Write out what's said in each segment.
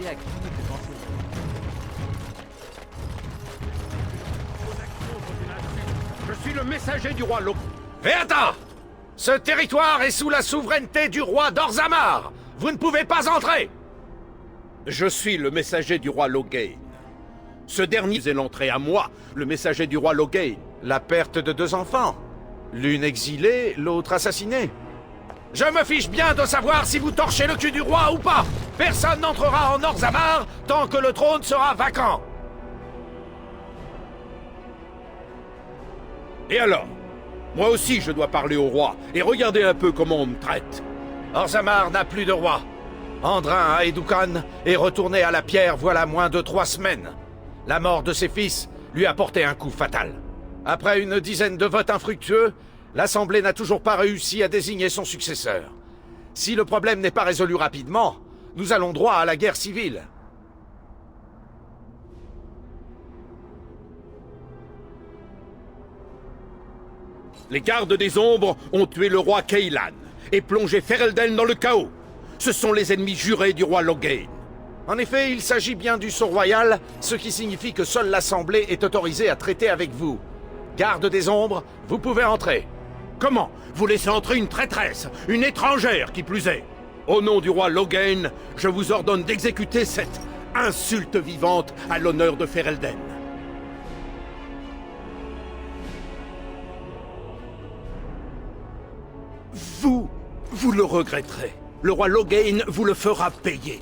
à qui ne fait penser. Je suis le messager du roi Logain. Véata! Ce territoire est sous la souveraineté du roi d'Orzamar. Vous ne pouvez pas entrer. Je suis le messager du roi Logain. Ce dernier est l'entrée à moi, le messager du roi Logain. La perte de 2 enfants. L'une exilée, l'autre assassinée. Je me fiche bien de savoir si vous torchez le cul du roi ou pas. Personne n'entrera en Orzamar tant que le trône sera vacant. Et alors? Moi aussi je dois parler au roi, et regardez un peu comment on me traite. Orzamar n'a plus de roi. Andrin Aedoukan est retourné à la pierre voilà moins de 3 semaines. La mort de ses fils lui a porté un coup fatal. Après une dizaine de votes infructueux, l'Assemblée n'a toujours pas réussi à désigner son successeur. Si le problème n'est pas résolu rapidement, nous allons droit à la guerre civile. Les gardes des ombres ont tué le roi Keilan et plongé Ferelden dans le chaos. Ce sont les ennemis jurés du roi Logain. En effet, il s'agit bien du sceau royal, ce qui signifie que seule l'Assemblée est autorisée à traiter avec vous. Garde des ombres, vous pouvez entrer. Comment? Vous laissez entrer une traîtresse, une étrangère qui plus est. Au nom du roi Logain, je vous ordonne d'exécuter cette insulte vivante à l'honneur de Ferelden. Vous le regretterez. Le roi Logain vous le fera payer.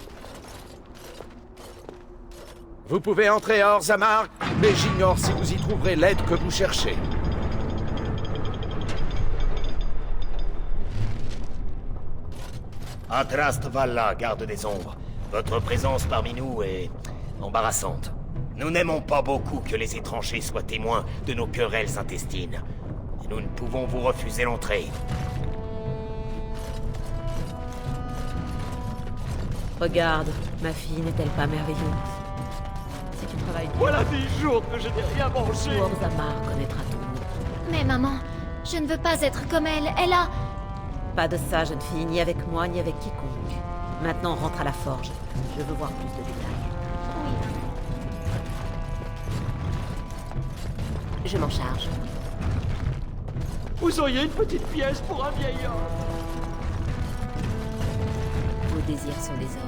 Vous pouvez entrer à Orzamar, mais j'ignore si vous y trouverez l'aide que vous cherchez. Adrast Valla, garde des ombres. Votre présence parmi nous est embarrassante. Nous n'aimons pas beaucoup que les étrangers soient témoins de nos querelles intestines. Et nous ne pouvons vous refuser l'entrée. Regarde, ma fille n'est-elle pas merveilleuse? Si tu travailles dur, Voilà 10 jours que je n'ai rien mangé. Orzamar connaîtra ton nom. Mais maman, je ne veux pas être comme elle. Elle a... Pas de ça, jeune fille, ni avec moi, ni avec quiconque. Maintenant, rentre à la forge. Je veux voir plus de détails. Oui. Je m'en charge. Vous auriez une petite pièce pour un vieil homme. Vos désirs sont des ordres.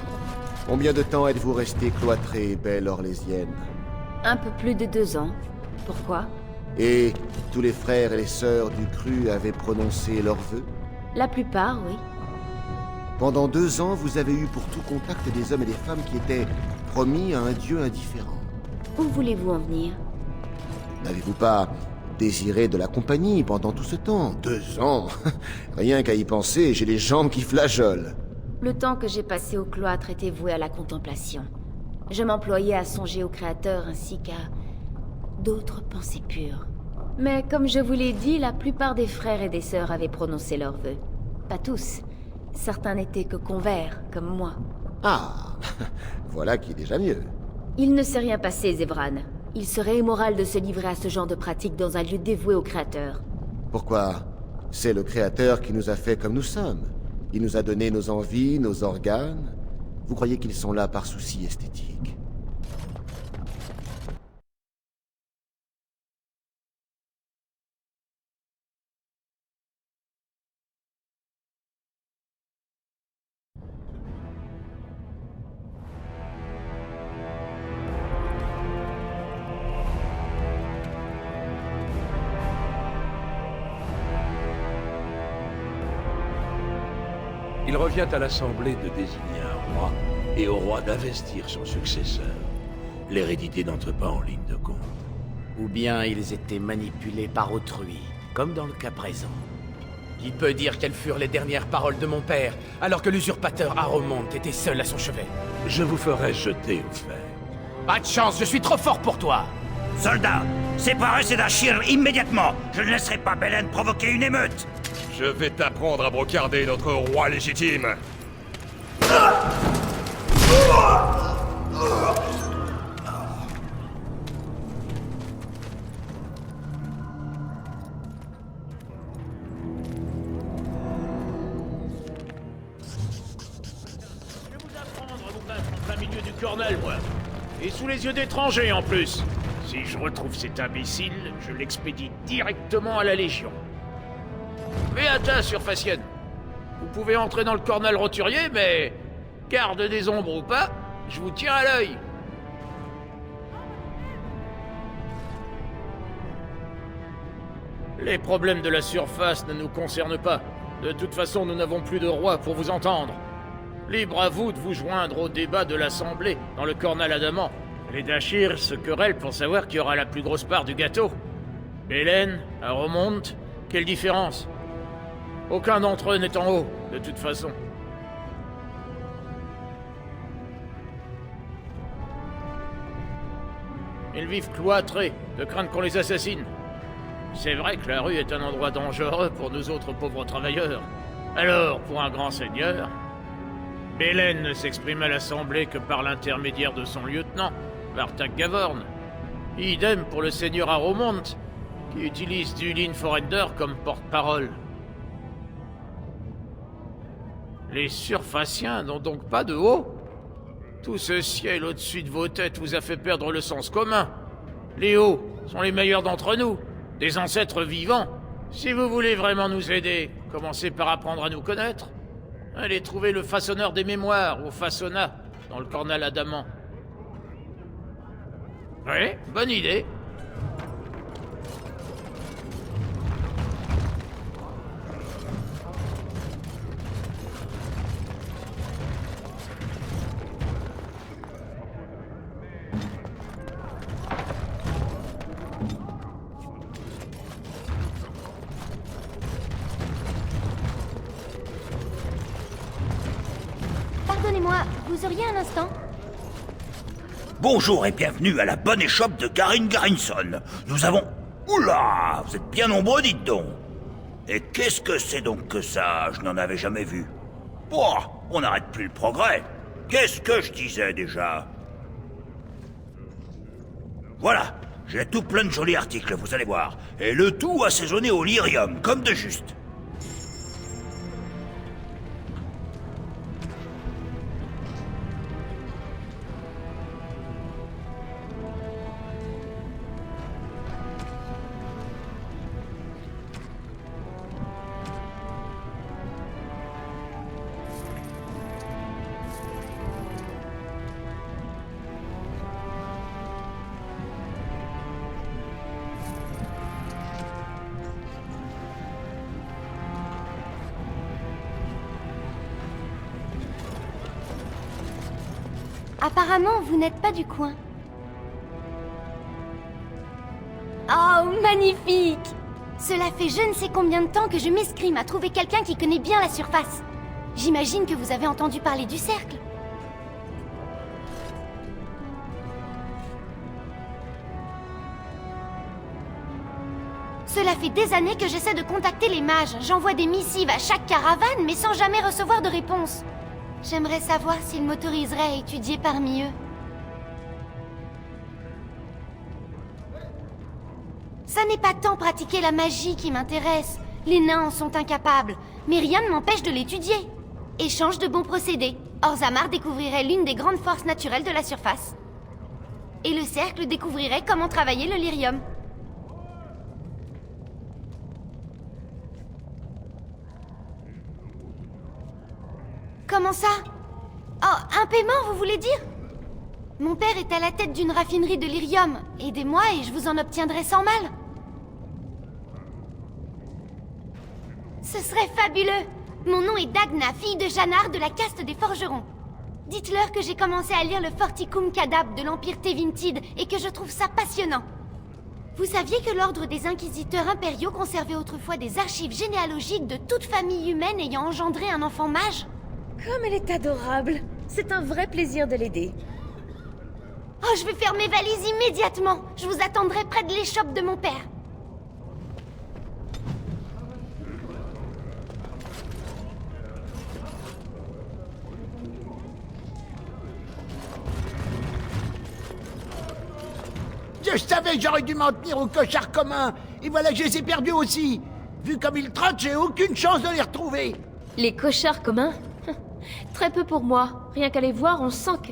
Combien de temps êtes-vous resté cloîtrée, belle Orlésienne? Un peu plus de 2 ans. Pourquoi? Et tous les frères et les sœurs du cru avaient prononcé leurs vœux? La plupart, oui. Pendant 2 ans, vous avez eu pour tout contact des hommes et des femmes qui étaient promis à un dieu indifférent. Où voulez-vous en venir? N'avez-vous pas désiré de la compagnie pendant tout ce temps? 2 ans. Rien qu'à y penser, j'ai les jambes qui flageolent. Le temps que j'ai passé au cloître était voué à la contemplation. Je m'employais à songer au Créateur ainsi qu'à d'autres pensées pures. Mais comme je vous l'ai dit, la plupart des frères et des sœurs avaient prononcé leurs vœux. Pas tous. Certains n'étaient que convers, comme moi. Ah, voilà qui est déjà mieux. Il ne s'est rien passé, Zevran. Il serait immoral de se livrer à ce genre de pratique dans un lieu dévoué au Créateur. Pourquoi? C'est le Créateur qui nous a fait comme nous sommes. Il nous a donné nos envies, nos organes. Vous croyez qu'ils sont là par souci esthétique? Il revient à l'Assemblée de désigner un roi, et au roi d'investir son successeur. L'hérédité n'entre pas en ligne de compte. Ou bien ils étaient manipulés par autrui, comme dans le cas présent. Qui peut dire quelles furent les dernières paroles de mon père, alors que l'usurpateur Aromonte était seul à son chevet? Je vous ferai jeter au fer. Pas de chance, je suis trop fort pour toi! Soldats, séparez ces Dachir immédiatement. Je ne laisserai pas Belen provoquer une émeute. Je vais t'apprendre à brocarder notre roi légitime. criminel, moi. Et sous les yeux d'étrangers, en plus. Si je retrouve cet imbécile, je l'expédie directement à la Légion. Beata, surfacienne. Vous pouvez entrer dans le cornal roturier, mais... garde des ombres ou pas, je vous tiens à l'œil. Les problèmes de la surface ne nous concernent pas. De toute façon, nous n'avons plus de roi pour vous entendre. Libre à vous de vous joindre au débat de l'Assemblée dans le cornal adamant. Les Dashir se querellent pour savoir qui aura la plus grosse part du gâteau. Belen, Aromont, quelle différence? Aucun d'entre eux n'est en haut, de toute façon. Ils vivent cloîtrés, de crainte qu'on les assassine. C'est vrai que la rue est un endroit dangereux pour nous autres pauvres travailleurs. Alors, pour un grand seigneur... Belen ne s'exprime à l'Assemblée que par l'intermédiaire de son lieutenant, Vartak Gavorn. Idem pour le seigneur Aromont, qui utilise Dulin Forender comme porte-parole. Les surfaciens n'ont donc pas de haut? Tout ce ciel au-dessus de vos têtes vous a fait perdre le sens commun. Les hauts sont les meilleurs d'entre nous, des ancêtres vivants. Si vous voulez vraiment nous aider, commencez par apprendre à nous connaître. Allez trouver le façonneur des mémoires, ou façonna, dans le cornal adamant. Oui, bonne idée. Pardonnez-moi, vous auriez un instant? Bonjour et bienvenue à la bonne échoppe de Garin Garinson. Nous avons... Oula, vous êtes bien nombreux, dites donc. Et qu'est-ce que c'est donc que ça? Je n'en avais jamais vu. Pouah, on n'arrête plus le progrès. Qu'est-ce que je disais déjà? Voilà, j'ai tout plein de jolis articles, vous allez voir. Et le tout assaisonné au lyrium, comme de juste. Apparemment, vous n'êtes pas du coin. Oh, magnifique! Cela fait je ne sais combien de temps que je m'escrime à trouver quelqu'un qui connaît bien la surface. J'imagine que vous avez entendu parler du cercle. Cela fait des années que j'essaie de contacter les mages. J'envoie des missives à chaque caravane, mais sans jamais recevoir de réponse. J'aimerais savoir s'ils m'autoriseraient à étudier parmi eux. Ça n'est pas tant pratiquer la magie qui m'intéresse. Les nains en sont incapables, mais rien ne m'empêche de l'étudier. Échange de bons procédés. Orzammar découvrirait l'une des grandes forces naturelles de la surface. Et le cercle découvrirait comment travailler le lyrium. Comment ça? Oh, un paiement, vous voulez dire? Mon père est à la tête d'une raffinerie de lyrium. Aidez-moi et je vous en obtiendrai sans mal. Ce serait fabuleux. Mon nom est Dagna, fille de Jannar de la caste des forgerons. Dites-leur que j'ai commencé à lire le Forticum Cadab de l'Empire Tevintid et que je trouve ça passionnant. Vous saviez que l'ordre des inquisiteurs impériaux conservait autrefois des archives généalogiques de toute famille humaine ayant engendré un enfant mage? Comme elle est adorable. C'est un vrai plaisir de l'aider. Oh, je vais faire mes valises immédiatement. Je vous attendrai près de l'échoppe de mon père. Je savais que j'aurais dû m'en tenir aux cochards communs. Et voilà que je les ai perdus aussi. Vu comme ils trottent, j'ai aucune chance de les retrouver. Les cochards communs? Très peu pour moi. Rien qu'à les voir, on sent que...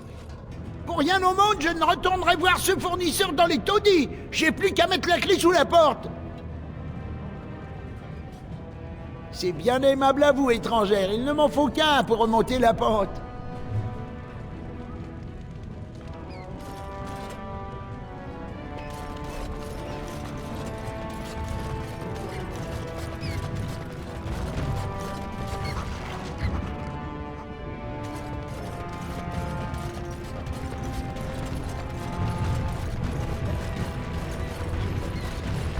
Pour rien au monde, je ne retournerai voir ce fournisseur dans les taudis. J'ai plus qu'à mettre la clé sous la porte. C'est bien aimable à vous, étrangère. Il ne m'en faut qu'un pour remonter la pente.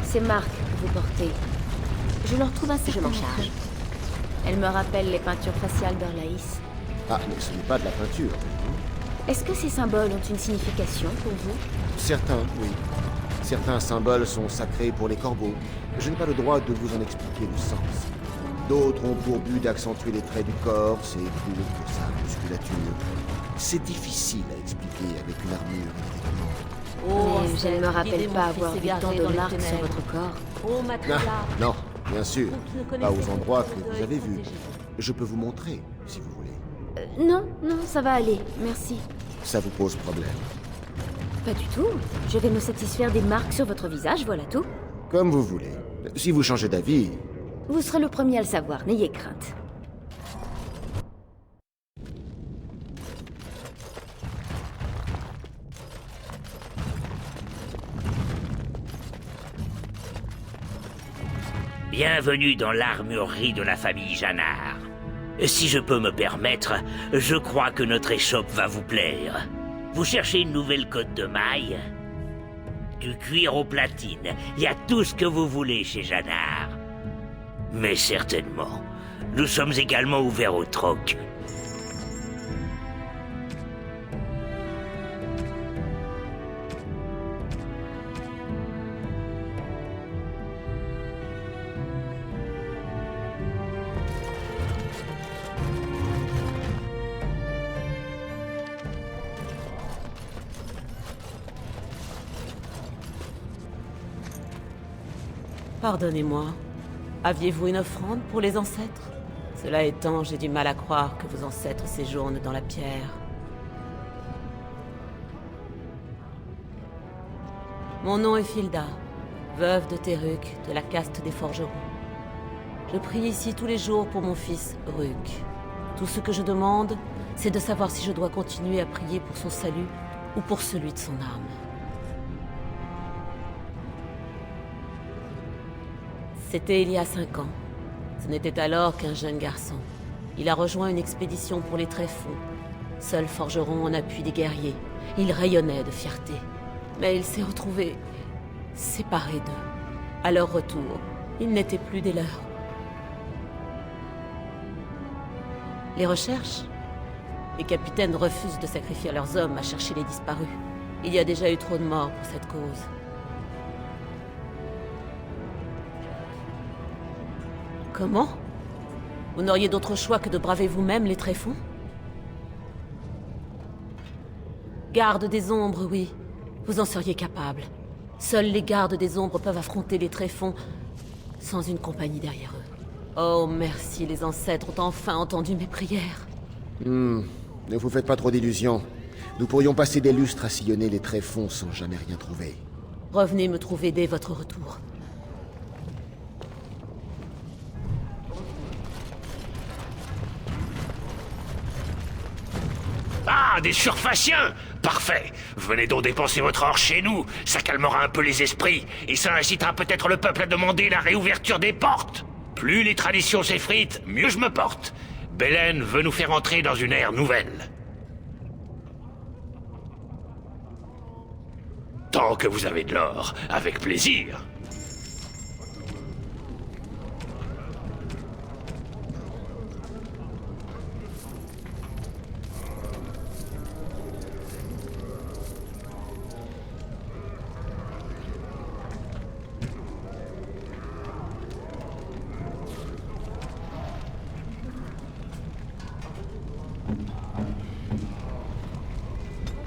Ces marques que vous portez, je leur trouve un certain Je m'en charge. attrait. Elles me rappellent les peintures faciales d'Orlaïs. Ah, mais ce n'est pas de la peinture. Est-ce que ces symboles ont une signification pour vous? Certains, oui. Certains symboles sont sacrés pour les corbeaux. Je n'ai pas le droit de vous en expliquer le sens. D'autres ont pour but d'accentuer les traits du corps, ses courbes, sa musculature. C'est difficile à expliquer avec une armure et des vêtements. Mais je ne me rappelle pas avoir vu tant de marques sur votre corps. Ah, non, bien sûr. Pas aux endroits que vous avez vus. Je peux vous montrer, si vous voulez. Non, non, ça va aller, merci. Ça vous pose problème. Pas du tout. Je vais me satisfaire des marques sur votre visage, voilà tout. Comme vous voulez. Si vous changez d'avis... Vous serez le premier à le savoir, n'ayez crainte. Bienvenue dans l'armurerie de la famille Janard. Si je peux me permettre, je crois que notre échoppe va vous plaire. Vous cherchez une nouvelle cotte de maille? Du cuir aux platines, il y a tout ce que vous voulez chez Janard. Mais certainement, nous sommes également ouverts au troc. Pardonnez-moi. Aviez-vous une offrande pour les ancêtres? Cela étant, j'ai du mal à croire que vos ancêtres séjournent dans la pierre. Mon nom est Filda, veuve de Teruk, de la caste des forgerons. Je prie ici tous les jours pour mon fils, Ruk. Tout ce que je demande, c'est de savoir si je dois continuer à prier pour son salut ou pour celui de son âme. C'était il y a 5 ans. Ce n'était alors qu'un jeune garçon. Il a rejoint une expédition pour les tréfonds. Seul forgeron en appui des guerriers. Il rayonnait de fierté. Mais il s'est retrouvé séparé d'eux. À leur retour, il n'était plus des leurs. Les recherches? Les capitaines refusent de sacrifier leurs hommes à chercher les disparus. Il y a déjà eu trop de morts pour cette cause. Comment? Vous n'auriez d'autre choix que de braver vous-même les tréfonds? Garde des ombres, oui. Vous en seriez capable. Seuls les gardes des ombres peuvent affronter les tréfonds sans une compagnie derrière eux. Oh, merci, les ancêtres ont enfin entendu mes prières. Ne vous faites pas trop d'illusions. Nous pourrions passer des lustres à sillonner les tréfonds sans jamais rien trouver. Revenez me trouver dès votre retour. Ah, des surfaciens! Parfait! Venez donc dépenser votre or chez nous, ça calmera un peu les esprits, et ça incitera peut-être le peuple à demander la réouverture des portes! Plus les traditions s'effritent, mieux je me porte. Belen veut nous faire entrer dans une ère nouvelle. Tant que vous avez de l'or, avec plaisir.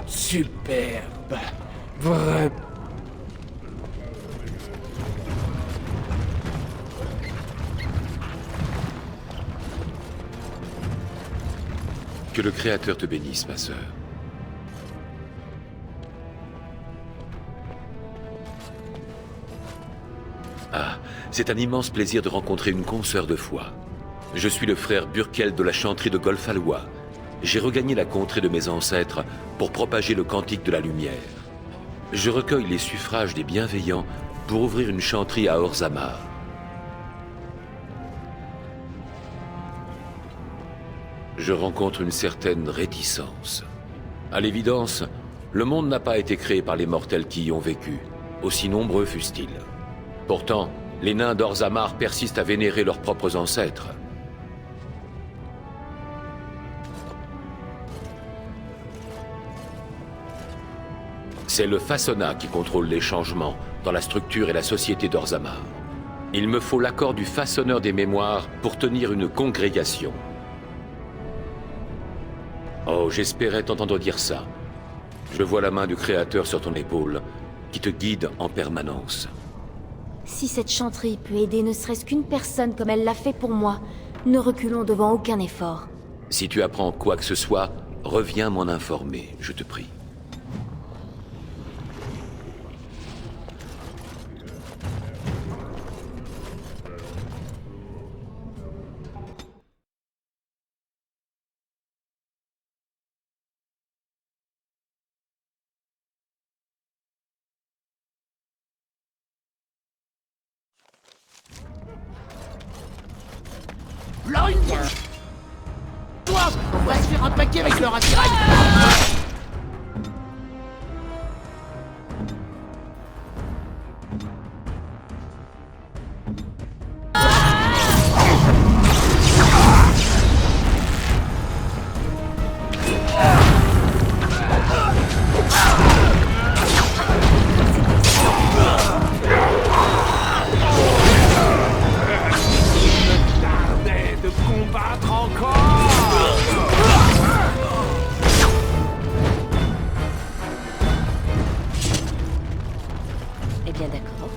Superbe. Vrai. Que le Créateur te bénisse, ma sœur. Ah, c'est un immense plaisir de rencontrer une consoeur de foi. Je suis le frère Burkel de la chanterie de Golfalois. J'ai regagné la contrée de mes ancêtres pour propager le cantique de la lumière. Je recueille les suffrages des bienveillants pour ouvrir une chanterie à Orzammar. Je rencontre une certaine réticence. À l'évidence, le monde n'a pas été créé par les mortels qui y ont vécu, aussi nombreux fussent-ils. Pourtant, les nains d'Orzammar persistent à vénérer leurs propres ancêtres. C'est le Fassona qui contrôle les changements dans la structure et la société d'Orzammar. Il me faut l'accord du façonneur des mémoires pour tenir une congrégation. Oh, j'espérais t'entendre dire ça. Je vois la main du Créateur sur ton épaule, qui te guide en permanence. Si cette chanterie peut aider ne serait-ce qu'une personne comme elle l'a fait pour moi, ne reculons devant aucun effort. Si tu apprends quoi que ce soit, reviens m'en informer, je te prie. Là, une fois. Toi, on va se faire un paquet avec leur attirail. Eh bien d'accord.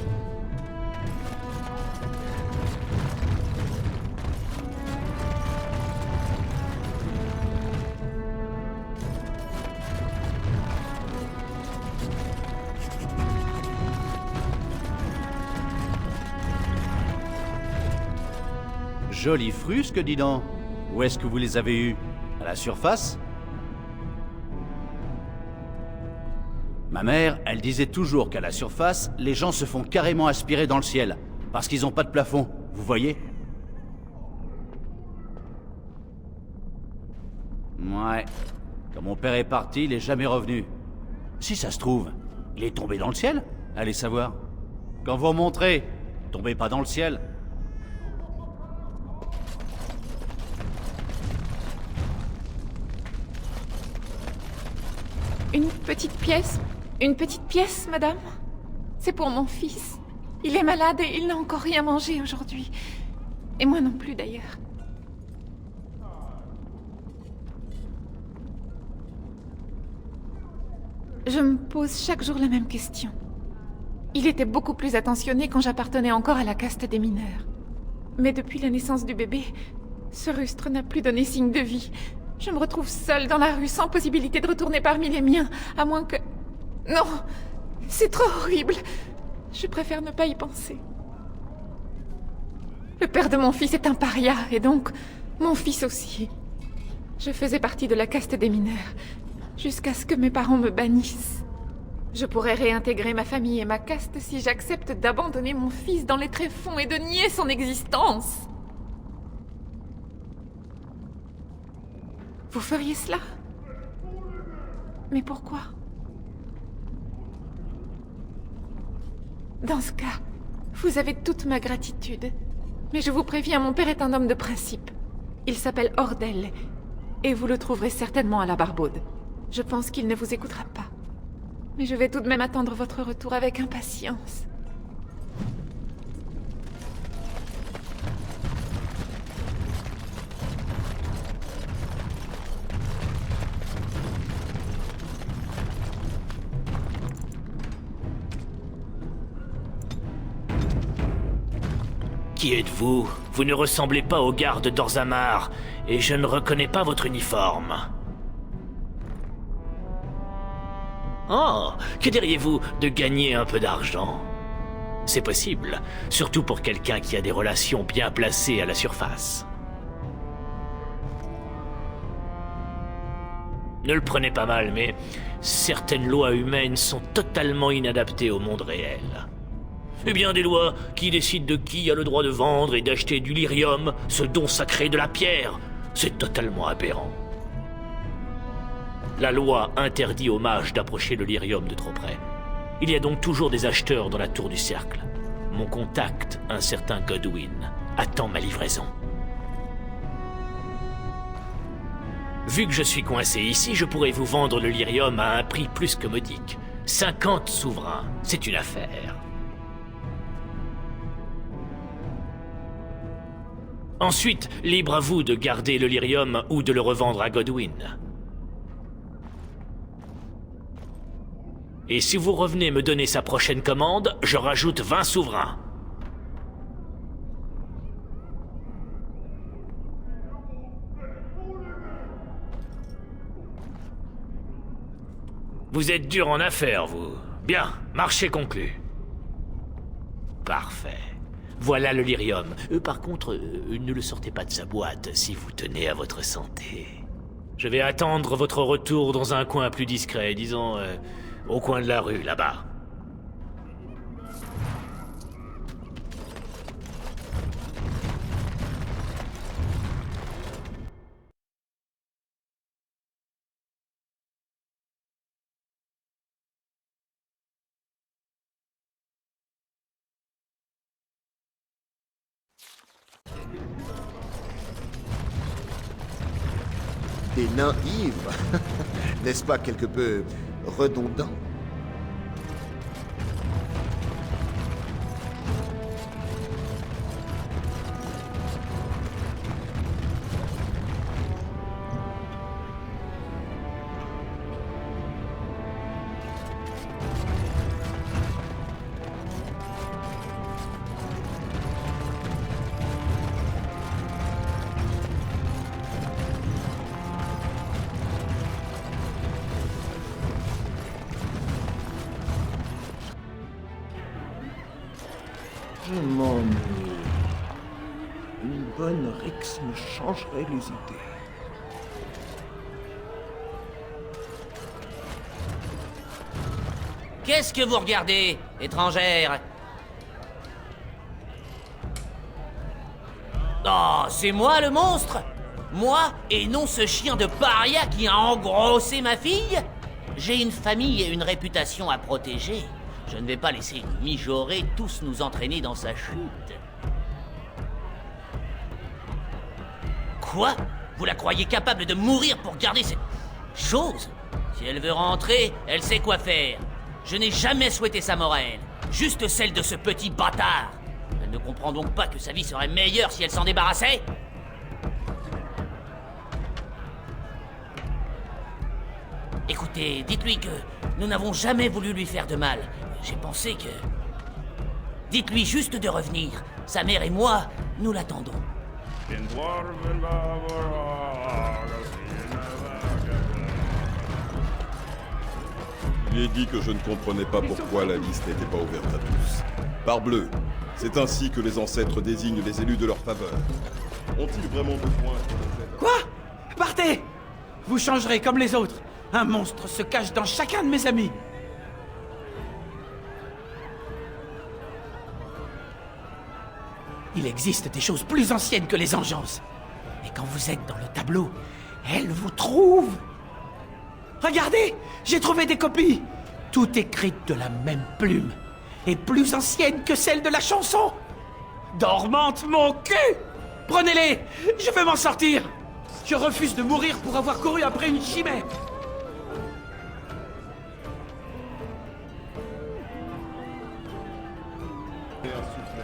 Jolis frusques, dis donc. Où est-ce que vous les avez eus? À la surface? Ma mère, elle disait toujours qu'à la surface, les gens se font carrément aspirer dans le ciel, parce qu'ils n'ont pas de plafond, vous voyez? Ouais. Quand mon père est parti, il est jamais revenu. Si ça se trouve, il est tombé dans le ciel? Allez savoir. Quand vous remonterez, tombez pas dans le ciel. Une petite pièce, madame? C'est pour mon fils. Il est malade et il n'a encore rien mangé aujourd'hui. Et moi non plus, d'ailleurs. Je me pose chaque jour la même question. Il était beaucoup plus attentionné quand j'appartenais encore à la caste des mineurs. Mais depuis la naissance du bébé, ce rustre n'a plus donné signe de vie. Je me retrouve seule dans la rue, sans possibilité de retourner parmi les miens, à moins que... Non! C'est trop horrible! Je préfère ne pas y penser. Le père de mon fils est un paria, et donc, mon fils aussi. Je faisais partie de la caste des mineurs, jusqu'à ce que mes parents me bannissent. Je pourrais réintégrer ma famille et ma caste si j'accepte d'abandonner mon fils dans les tréfonds et de nier son existence. Vous feriez cela? Mais pourquoi? Dans ce cas, vous avez toute ma gratitude. Mais je vous préviens, mon père est un homme de principe. Il s'appelle Ordel, et vous le trouverez certainement à la Barbaude. Je pense qu'il ne vous écoutera pas. Mais je vais tout de même attendre votre retour avec impatience. Qui êtes-vous? Vous ne ressemblez pas aux gardes d'Orzammar, et je ne reconnais pas votre uniforme. Oh, que diriez-vous de gagner un peu d'argent? c'est possible, surtout pour quelqu'un qui a des relations bien placées à la surface. Ne le prenez pas mal, mais certaines lois humaines sont totalement inadaptées au monde réel. Eh bien, des lois qui décident de qui a le droit de vendre et d'acheter du lyrium, ce don sacré de la pierre, c'est totalement aberrant. La loi interdit aux mages d'approcher le lyrium de trop près. Il y a donc toujours des acheteurs dans la tour du cercle. Mon contact, un certain Godwin, attend ma livraison. Vu que je suis coincé ici, je pourrais vous vendre le lyrium à un prix plus que modique. 50 souverains, c'est une affaire. Ensuite, libre à vous de garder le lyrium ou de le revendre à Godwin. Et si vous revenez me donner sa prochaine commande, je rajoute 20 souverains. Vous êtes dur en affaires, vous. Bien, marché conclu. Parfait. Voilà le lyrium. Par contre, ne le sortez pas de sa boîte si vous tenez à votre santé. Je vais attendre votre retour dans un coin plus discret, disons, au coin de la rue, là-bas. Des nains ivres. N'est-ce pas quelque peu redondant? Je m'ennuie. Une bonne rixe me changerait les idées. Qu'est-ce que vous regardez, étrangère? Oh, c'est moi le monstre? Moi, et non ce chien de paria qui a engrossé ma fille? J'ai une famille et une réputation à protéger. Je ne vais pas laisser mijorer tous nous entraîner dans sa chute. Quoi? Vous la croyez capable de mourir pour garder cette chose? Si elle veut rentrer, elle sait quoi faire. Je n'ai jamais souhaité sa mort à elle, juste celle de ce petit bâtard. Elle ne comprend donc pas que sa vie serait meilleure si elle s'en débarrassait? Écoutez, dites-lui que nous n'avons jamais voulu lui faire de mal. J'ai pensé que... Dites-lui juste de revenir. Sa mère et moi, nous l'attendons. Il est dit que je ne comprenais pas pourquoi la liste n'était pas ouverte à tous. Parbleu, c'est ainsi que les ancêtres désignent les élus de leur faveur. Ont-ils vraiment besoin de... Quoi? Partez! Vous changerez comme les autres. Un monstre se cache dans chacun de mes amis. Il existe des choses plus anciennes que les engeances. Et quand vous êtes dans le tableau, elles vous trouvent. Regardez, j'ai trouvé des copies. Toutes écrites de la même plume. Et plus anciennes que celles de la chanson. Dormante, mon cul! Prenez-les! Je veux m'en sortir! Je refuse de mourir pour avoir couru après une chimère.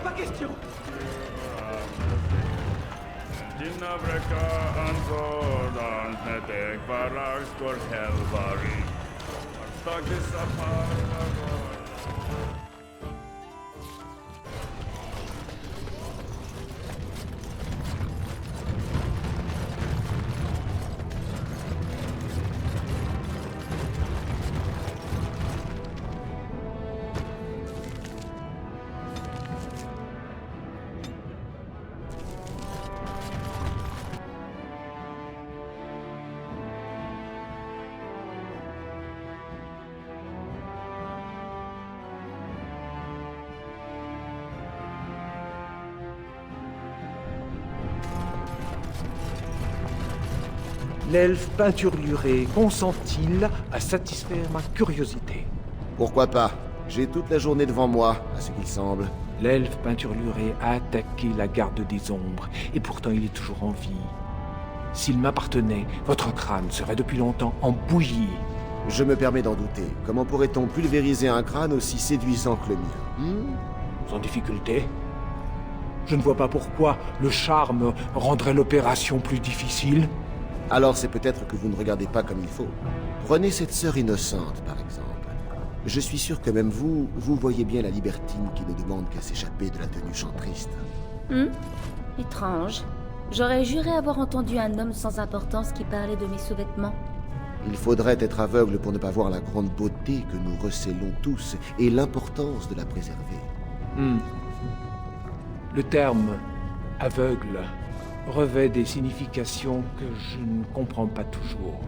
Pas question. l'elfe peinturluré consent-il à satisfaire ma curiosité? Pourquoi pas? J'ai toute la journée devant moi, à ce qu'il semble. L'elfe peinturluré a attaqué la garde des ombres, et pourtant il est toujours en vie. S'il m'appartenait, votre crâne serait depuis longtemps en bouillie. Je me permets d'en douter. Comment pourrait-on pulvériser un crâne aussi séduisant que le mien? Sans difficulté. Je ne vois pas pourquoi le charme rendrait l'opération plus difficile. Alors c'est peut-être que vous ne regardez pas comme il faut. Prenez cette sœur innocente, par exemple. Je suis sûr que même vous voyez bien la libertine qui ne demande qu'à s'échapper de la tenue chantriste. Étrange. J'aurais juré avoir entendu un homme sans importance qui parlait de mes sous-vêtements. Il faudrait être aveugle pour ne pas voir la grande beauté que nous recélons tous et l'importance de la préserver. Le terme aveugle revêt des significations que je ne comprends pas toujours.